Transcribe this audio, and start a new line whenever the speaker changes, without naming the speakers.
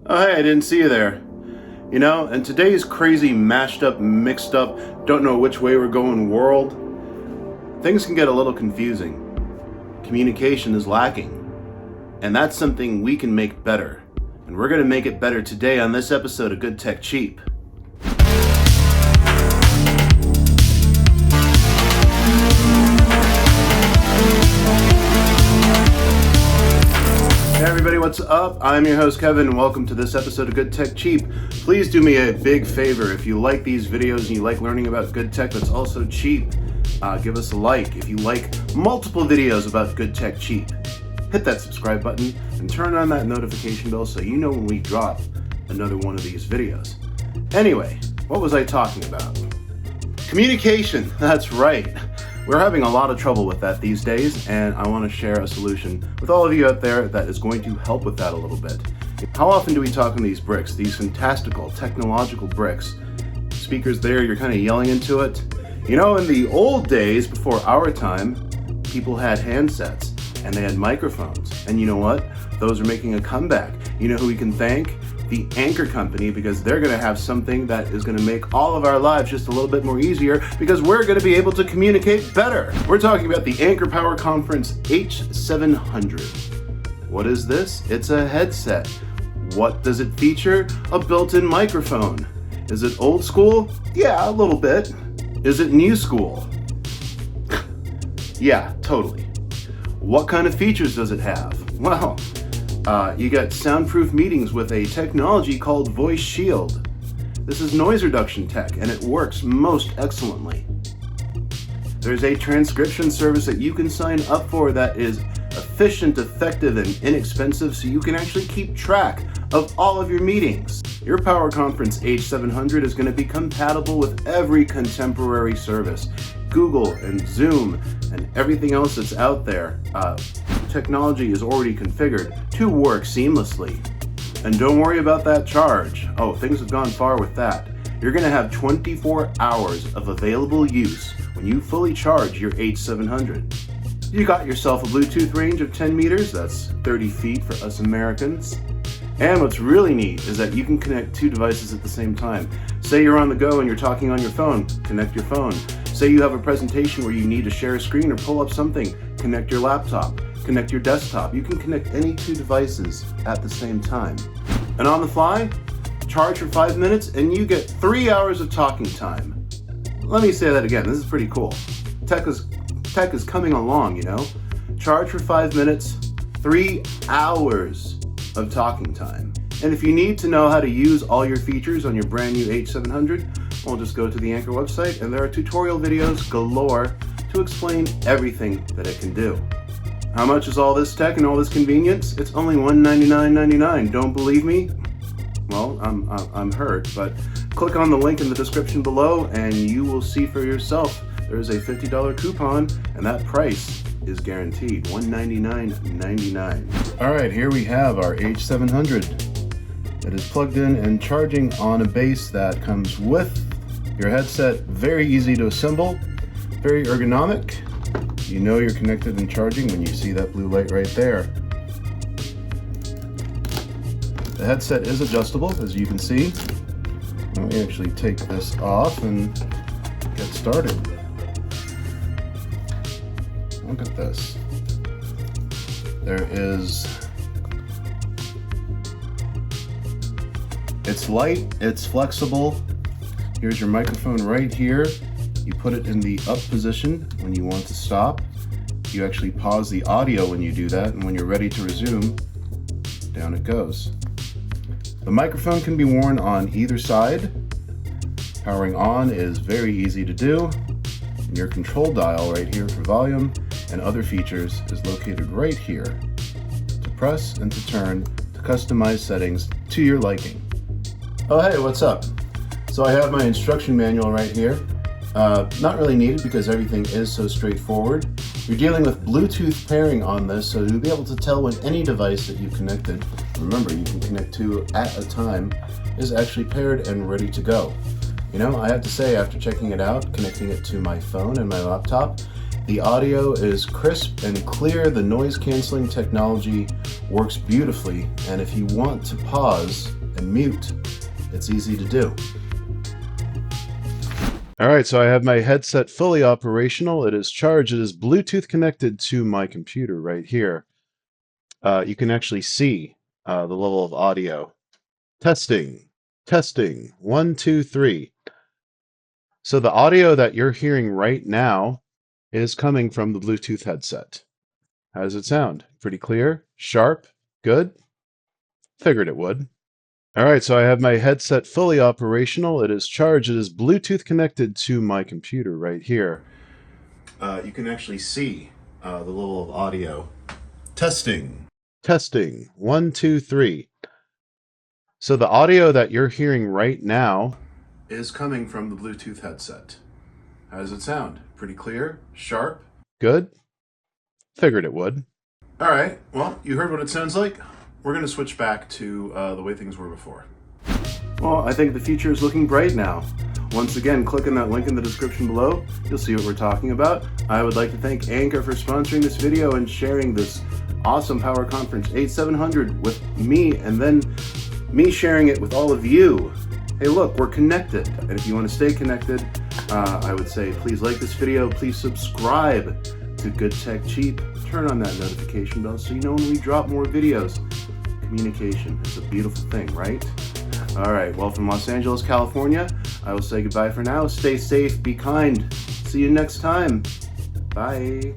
Oh, hey, I didn't see you there. You know, in today's crazy, mashed up, mixed up, don't know which way we're going world, things can get a little confusing. Communication is lacking. And that's something we can make better. And we're going to make it better today on this episode of Good Tech Cheap. Hey everybody, what's up? I'm your host Kevin and welcome to this episode of Good Tech Cheap. Please do me a big favor. If you like these videos and you like learning about good tech that's also cheap, give us a like. If you like multiple videos about Good Tech Cheap, hit that subscribe button and turn on that notification bell so you know when we drop another one of these videos. Anyway, what was I talking about? Communication, that's right. We're having a lot of trouble with that these days, and I want to share a solution with all of you out there that is going to help with that a little bit. How often do we talk on these bricks, these fantastical technological bricks? Speakers there, you're kind of yelling into it. You know, in the old days, before our time, people had handsets and they had microphones. And you know what? Those are making a comeback. You know who we can thank? The Anker company, because they're going to have something that is going to make all of our lives just a little bit more easier because we're going to be able to communicate better. We're talking about the Anker PowerConf H700. What is this? It's a headset. What does it feature? A built-in microphone. Is it old school? Yeah, a little bit. Is it new school? Yeah, totally. What kind of features does it have? Well, you got soundproof meetings with a technology called Voice Shield. This is noise reduction tech, and it works most excellently. There's a transcription service that you can sign up for that is efficient, effective, and inexpensive, so you can actually keep track of all of your meetings. Your PowerConf H700 is going to be compatible with every contemporary service. Google and Zoom and everything else that's out there. Technology is already configured to work seamlessly. And don't worry about that charge. Oh, things have gone far with that. You're going to have 24 hours of available use when you fully charge your H700. You got yourself a Bluetooth range of 10 meters, that's 30 feet for us Americans. And what's really neat is that you can connect two devices at the same time. Say you're on the go and you're talking on your phone, connect your phone. Say you have a presentation where you need to share a screen or pull up something, connect your laptop, connect your desktop. You can connect any two devices at the same time. And on the fly, charge for 5 minutes and you get 3 hours of talking time. Let me say that again, this is pretty cool. Tech is coming along, you know. Charge for 5 minutes, 3 hours of talking time. And if you need to know how to use all your features on your brand new H700, well, just go to the Anker website and there are tutorial videos galore to explain everything that it can do. How much is all this tech and all this convenience? It's only $199.99. Don't believe me? Well, I'm hurt, but click on the link in the description below and you will see for yourself. There's a $50 coupon and that price is guaranteed, $199.99. All right, here we have our H700. It is plugged in and charging on a base that comes with your headset. Very easy to assemble, very ergonomic. You know you're connected and charging when you see that blue light right there. The headset is adjustable, as you can see. Let me actually take this off and get started. Look at this. It's light, it's flexible. Here's your microphone right here. You put it in the up position when you want to stop. You actually pause the audio when you do that, and when you're ready to resume, down it goes. The microphone can be worn on either side. Powering on is very easy to do. And your control dial right here for volume and other features is located right here to press and to turn to customize settings to your liking. Oh hey, what's up? So I have my instruction manual right here. Not really needed because everything is so straightforward. You're dealing with Bluetooth pairing on this, so you'll be able to tell when any device that you've connected, remember you can connect two at a time, is actually paired and ready to go. You know, I have to say, after checking it out, connecting it to my phone and my laptop, The audio is crisp and clear. The noise canceling technology works beautifully. And if you want to pause and mute, it's easy to do. All right, so I have my headset fully operational. It is charged. It is Bluetooth connected to my computer right here. You can actually see the level of audio. Testing, testing, 1, 2, 3. So the audio that you're hearing right now is coming from the Bluetooth headset. How does it sound? Pretty clear? Sharp? Good? Figured it would. All right, so I have my headset fully operational. It is charged. It is Bluetooth connected to my computer right here. You can actually see the level of audio. Testing, testing, 1, 2, 3. So the audio that you're hearing right now is coming from the Bluetooth headset. How does it sound? Pretty clear? Sharp? Good? Figured it would. All right, well, you heard what it sounds like. We're going to switch back to the way things were before. Well, I think the future is looking bright now. Once again, click on that link in the description below. You'll see what we're talking about. I would like to thank Anker for sponsoring this video and sharing this awesome PowerConf H700 with me, and then me sharing it with all of you. Hey, look, we're connected. And if you want to stay connected, I would say please like this video, please subscribe to Good Tech Cheap, turn on that notification bell so you know when we drop more videos. Communication is a beautiful thing, right? All right, well, from Los Angeles, California, I will say goodbye for now. Stay safe, be kind. See you next time. Bye.